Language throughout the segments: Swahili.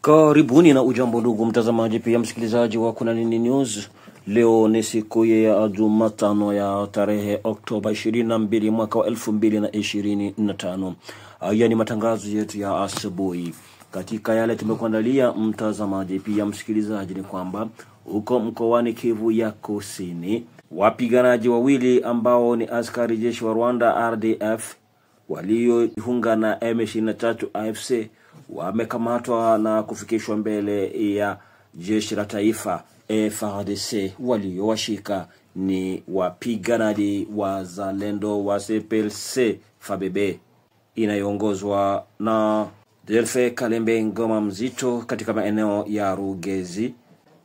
Karibuni na ujambo ndugu mtazamaji pia msikilizaji wa Kuna Nini News. Leo ni siku ya Jumatano ya tarehe Oktoba 22 mwaka wa 2025. Haya ni matangazo yetu ya asubuhi. Katika yale tumekuandalia mtazamaji pia msikilizaji ni kwamba huko mkoani Kivu ya Kusini, wapiganaji wawili ambao ni askari jeshi wa Rwanda RDF waliojiunga na M23 AFC wamekamatwa na kufikishwa mbele ya jeshi la taifa FARDC. Waliowashika ni wapiganaji wa Zalendo wa CPLC FABB inayoongozwa na Delfe Kalembe Ngoma Mzito katika maeneo ya Rugezi.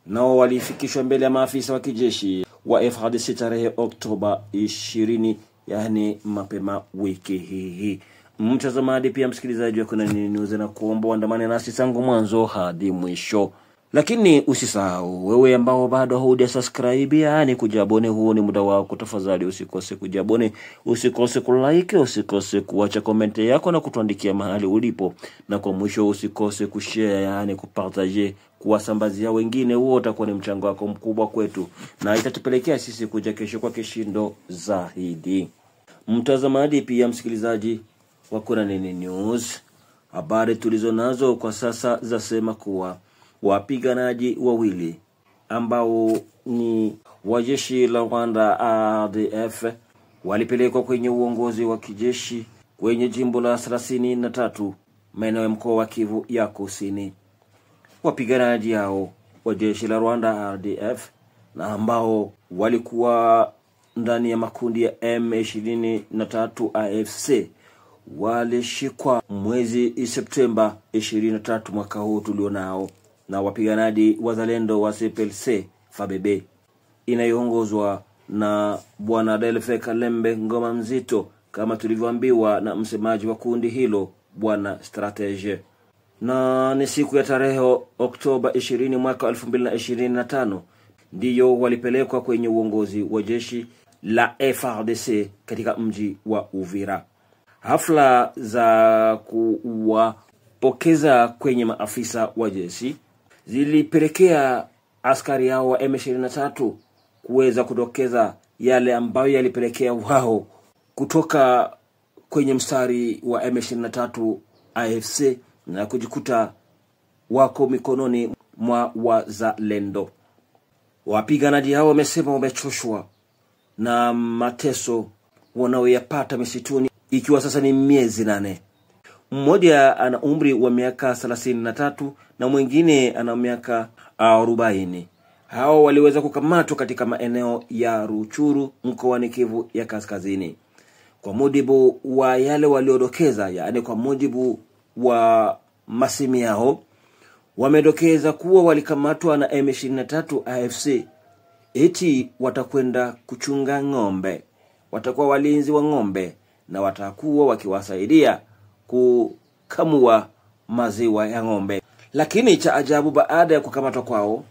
Nao walifikishwa mbele ya maafisa wa kijeshi wa FARDC tarehe Oktoba 20, yani mapema wiki hii. Mtazamaji pia msikilizaji wa Kuna Nini News, na kuomba uandamane nasi tangu mwanzo hadi mwisho. Lakini usisahau wewe ambao bado hujasubscribe, yani kujabone, huo ni muda wako. Tafadhali usikose kujabone, usikose kulike, usikose kuacha comment yako na kutuandikia mahali ulipo, na kwa mwisho usikose kushare, yani kupartage, kuwasambazia wengine. Huo utakuwa ni mchango wako mkubwa kwetu na itatupelekea sisi kuja kesho kwa kishindo zaidi. Mtazamaji pia msikilizaji wa Kuna Nini News, habari tulizo nazo kwa sasa zasema kuwa wapiganaji wawili ambao ni wa jeshi la Rwanda RDF walipelekwa kwenye uongozi wa kijeshi kwenye jimbo la 33 maeneo ya mkoa wa Kivu ya Kusini. Wapiganaji hao wa jeshi la Rwanda RDF na ambao walikuwa ndani ya makundi ya M23 AFC walishikwa mwezi Septemba 23 mwaka huu tulionao na wapiganaji wa Zalendo wa CPLC FABB inayoongozwa na Bwana Delfe Kalembe Ngoma Mzito, kama tulivyoambiwa na msemaji wa kundi hilo Bwana Strategie. Na ni siku ya tarehe Oktoba 20 mwaka 2025 ndiyo walipelekwa kwenye uongozi wa jeshi la FARDC katika mji wa Uvira. Hafla za kuwapokeza kwenye maafisa wa jeshi zilipelekea askari hao wa M23 kuweza kudokeza yale ambayo yalipelekea wao kutoka kwenye mstari wa M23 AFC na kujikuta wako mikononi mwa wazalendo. Wapiganaji hao wamesema wamechoshwa na mateso wanaoyapata misituni, ikiwa sasa ni miezi 8. Mmoja ana umri wa miaka 33 na mwingine ana miaka 40. Hao waliweza kukamatwa katika maeneo ya Ruchuru mkoani Kivu ya Kaskazini. Kwa mujibu wa yale waliodokeza, yani kwa mujibu wa masemi yao, wamedokeza kuwa walikamatwa na M23 AFC eti watakwenda kuchunga ng'ombe, watakuwa walinzi wa ng'ombe na watakuwa wakiwasaidia kukamua maziwa ya ng'ombe. Lakini cha ajabu, baada ya kukamatwa kwao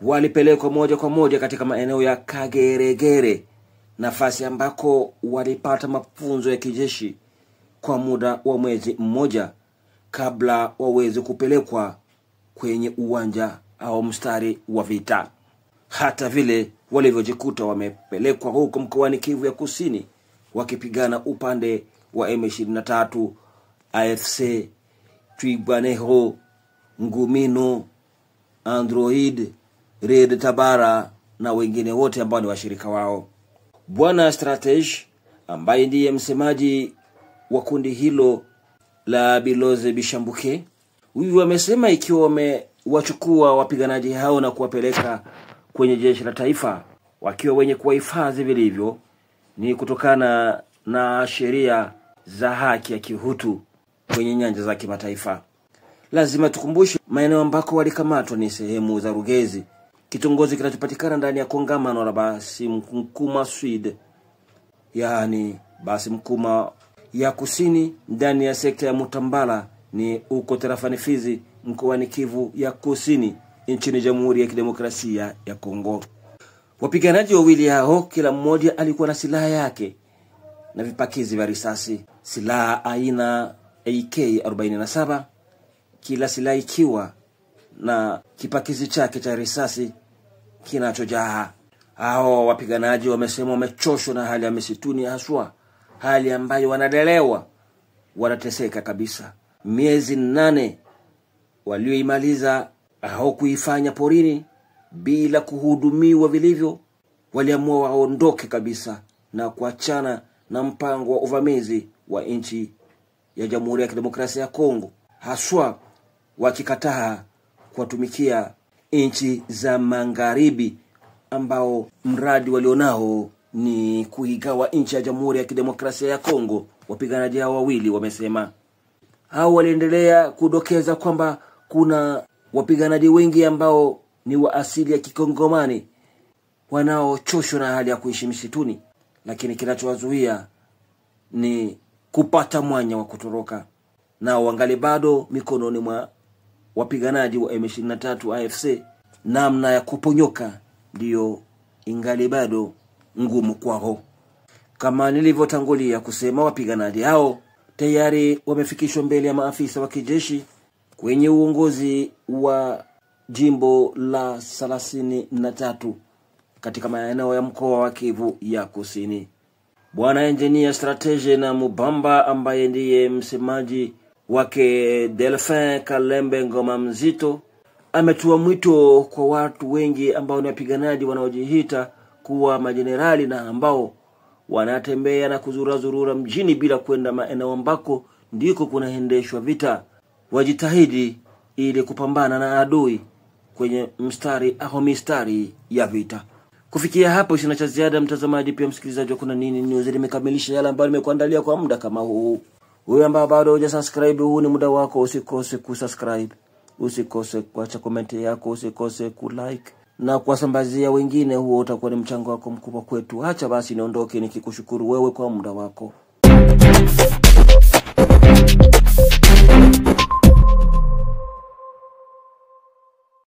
walipelekwa moja kwa moja katika maeneo ya Kageregere, nafasi ambako walipata mafunzo ya kijeshi kwa muda wa mwezi mmoja kabla waweze kupelekwa kwenye uwanja au mstari wa vita. Hata vile walivyojikuta wamepelekwa huko mkoani Kivu ya Kusini wakipigana upande wa M23 AFC, Twigwaneho, Ngumino, Android, Red Tabara na wengine wote ambao ni washirika wao. Bwana Strategie ambaye ndiye msemaji wa kundi hilo la Biloze Bishambuke, huyu amesema ikiwa wamewachukua wapiganaji hao na kuwapeleka kwenye jeshi la taifa wakiwa wenye kuwahifadhi vilivyo, ni kutokana na sheria za haki ya kihutu kwenye nyanja za kimataifa. Lazima tukumbushe maeneo ambako walikamatwa ni sehemu za Rugezi, kitongozi kinachopatikana ndani ya kongamano la Basi Mkuma Sud, yani Basi Mkuma ya Kusini, ndani ya sekta ya Mutambala, ni uko tarafani Fizi mkoani Kivu ya Kusini nchini Jamhuri ya Kidemokrasia ya Kongo. Wapiganaji wawili hao kila mmoja alikuwa na silaha yake na vipakizi vya risasi. Silaha aina AK-47, kila silaha ikiwa na kipakizi chake cha risasi kinachojaa. Hao wapiganaji wamesema wamechoshwa na hali ya misituni, haswa hali ambayo wanadelewa, wanateseka kabisa. Miezi 8 walioimaliza au kuifanya porini bila kuhudumiwa vilivyo, waliamua waondoke kabisa na kuachana na mpango wa uvamizi wa nchi ya Jamhuri ya Kidemokrasia ya Kongo, haswa wakikataa kuwatumikia nchi za magharibi ambao mradi walionao ni kuigawa nchi ya Jamhuri ya Kidemokrasia ya Kongo. Wapiganaji hao wawili wamesema. Hao waliendelea kudokeza kwamba kuna wapiganaji wengi ambao ni wa asili ya Kikongomani wanaochoshwa na hali ya kuishi msituni, lakini kinachowazuia ni kupata mwanya wa kutoroka, na wangali bado mikononi mwa wapiganaji wa M23 AFC. Namna ya kuponyoka ndio ingali bado ngumu kwao. Kama nilivyotangulia kusema, wapiganaji hao tayari wamefikishwa mbele ya maafisa wa kijeshi kwenye uongozi wa jimbo la 33 katika maeneo ya mkoa wa Kivu ya Kusini. Bwana Engineer Strategy na Mubamba, ambaye ndiye msemaji wake Delphin Kalembe Ngoma Mzito, ametoa mwito kwa watu wengi ambao ni wapiganaji wanaojiita kuwa majenerali na ambao wanatembea na kuzurura mjini bila kwenda maeneo ambako ndiko kunaendeshwa vita, wajitahidi ili kupambana na adui kwenye mistari ya vita. Kufikia hapo sina cha ziada, mtazamaji pia msikilizaji wa Kuna Nini News. Nimekamilisha yale ambayo nimekuandalia kwa muda kama huu. Wewe ambao bado hujasubscribe, huu ni muda wako, usikose kusubscribe, usikose kuacha comment yako, usikose kulike na kuwasambazia wengine. Huo utakuwa ni mchango wako mkubwa kwetu. Acha basi niondoke nikikushukuru wewe kwa muda wako.